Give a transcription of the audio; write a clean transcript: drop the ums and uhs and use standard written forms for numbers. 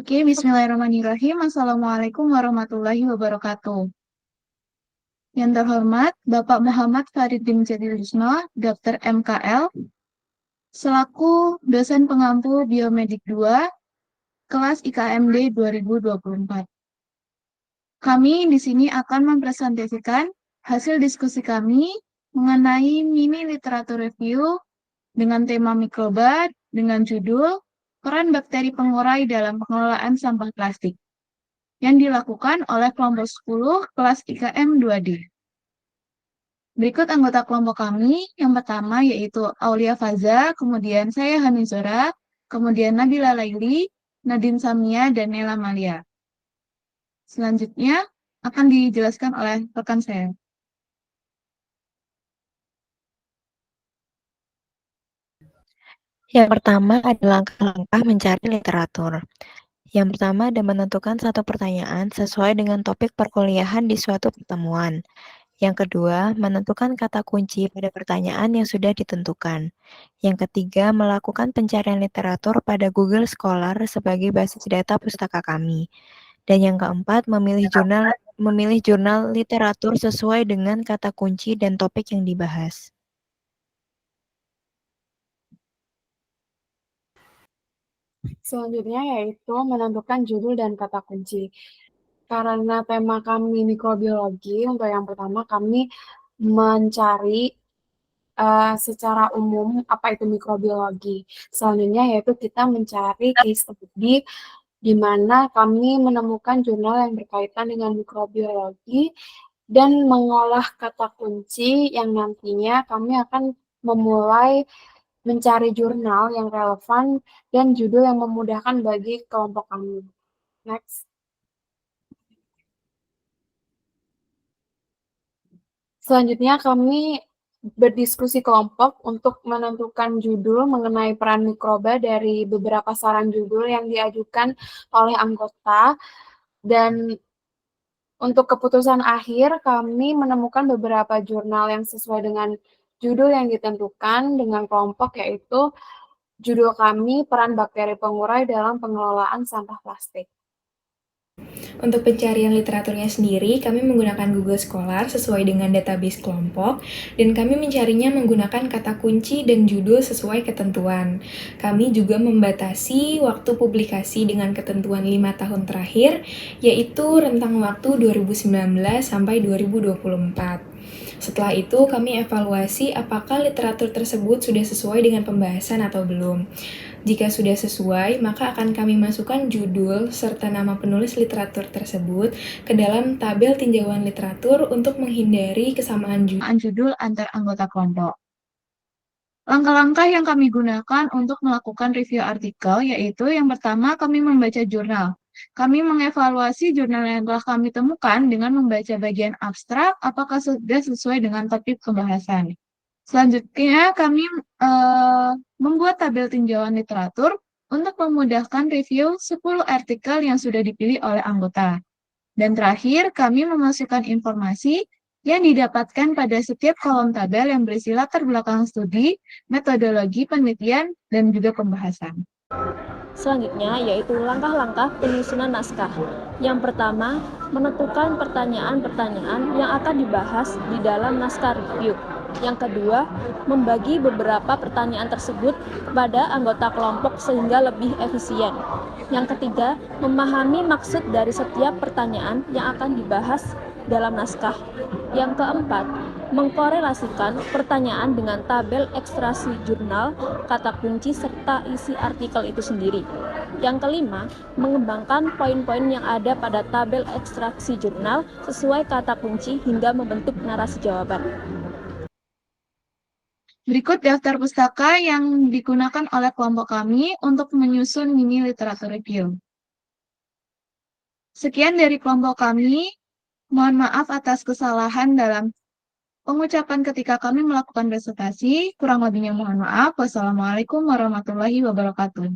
Oke, bismillahirrahmanirrahim. Assalamualaikum warahmatullahi wabarakatuh. Yang terhormat, Bapak Muhammad Faridin Jatilusno, Dr. MKL, selaku dosen pengampu Biomedik 2, kelas IKMD 2024. Kami di sini akan mempresentasikan hasil diskusi kami mengenai mini literatur review dengan tema mikroba dengan judul Peran Bakteri Pengurai dalam Pengelolaan Sampah Plastik yang dilakukan oleh kelompok 10 kelas IKM 2D. Berikut anggota kelompok kami, yang pertama yaitu Aulia Faza, kemudian saya Hanizora, kemudian Nabila Laili, Nadine Samia, dan Nela Malia. Selanjutnya akan dijelaskan oleh rekan saya. Yang pertama adalah langkah-langkah mencari literatur. Yang pertama ada menentukan satu pertanyaan sesuai dengan topik perkuliahan di suatu pertemuan. Yang kedua, menentukan kata kunci pada pertanyaan yang sudah ditentukan. Yang ketiga, melakukan pencarian literatur pada Google Scholar sebagai basis data pustaka kami. Dan yang keempat, memilih jurnal literatur sesuai dengan kata kunci dan topik yang dibahas. Selanjutnya yaitu menentukan judul dan kata kunci. Karena tema kami mikrobiologi, untuk yang pertama kami mencari secara umum apa itu mikrobiologi. Selanjutnya yaitu kita mencari case study di mana kami menemukan jurnal yang berkaitan dengan mikrobiologi dan mengolah kata kunci yang nantinya kami akan memulai mencari jurnal yang relevan dan judul yang memudahkan bagi kelompok kami. Next. Selanjutnya kami berdiskusi kelompok untuk menentukan judul mengenai peran mikroba dari beberapa saran judul yang diajukan oleh anggota. Dan untuk keputusan akhir, kami menemukan beberapa jurnal yang sesuai dengan judul yang ditentukan dengan kelompok, yaitu judul kami, Peran Bakteri Pengurai dalam Pengelolaan Sampah Plastik. Untuk pencarian literaturnya sendiri, kami menggunakan Google Scholar sesuai dengan database kelompok, dan kami mencarinya menggunakan kata kunci dan judul sesuai ketentuan. Kami juga membatasi waktu publikasi dengan ketentuan 5 tahun terakhir, yaitu rentang waktu 2019 sampai 2024. Setelah itu, kami evaluasi apakah literatur tersebut sudah sesuai dengan pembahasan atau belum. Jika sudah sesuai, maka akan kami masukkan judul serta nama penulis literatur tersebut ke dalam tabel tinjauan literatur untuk menghindari kesamaan judul antar anggota kelompok. Langkah-langkah yang kami gunakan untuk melakukan review artikel yaitu yang pertama kami membaca jurnal. Kami mengevaluasi jurnal yang telah kami temukan dengan membaca bagian abstrak apakah sudah sesuai dengan topik pembahasan. Selanjutnya kami membuat tabel tinjauan literatur untuk memudahkan review 10 artikel yang sudah dipilih oleh anggota. Dan terakhir, kami memasukkan informasi yang didapatkan pada setiap kolom tabel yang berisi latar belakang studi, metodologi penelitian, dan juga pembahasan. Selanjutnya yaitu langkah-langkah penyusunan naskah. Yang pertama, menentukan pertanyaan-pertanyaan yang akan dibahas di dalam naskah review. Yang kedua, membagi beberapa pertanyaan tersebut kepada anggota kelompok sehingga lebih efisien. Yang ketiga, memahami maksud dari setiap pertanyaan yang akan dibahas dalam naskah. Yang keempat, mengkorelasikan pertanyaan dengan tabel ekstraksi jurnal, kata kunci, serta isi artikel itu sendiri. Yang kelima, mengembangkan poin-poin yang ada pada tabel ekstraksi jurnal sesuai kata kunci hingga membentuk narasi jawaban. Berikut daftar pustaka yang digunakan oleh kelompok kami untuk menyusun mini literatur review. Sekian dari kelompok kami. Mohon maaf atas kesalahan dalam pengucapan ketika kami melakukan presentasi. Kurang lebihnya mohon maaf. Wassalamualaikum warahmatullahi wabarakatuh.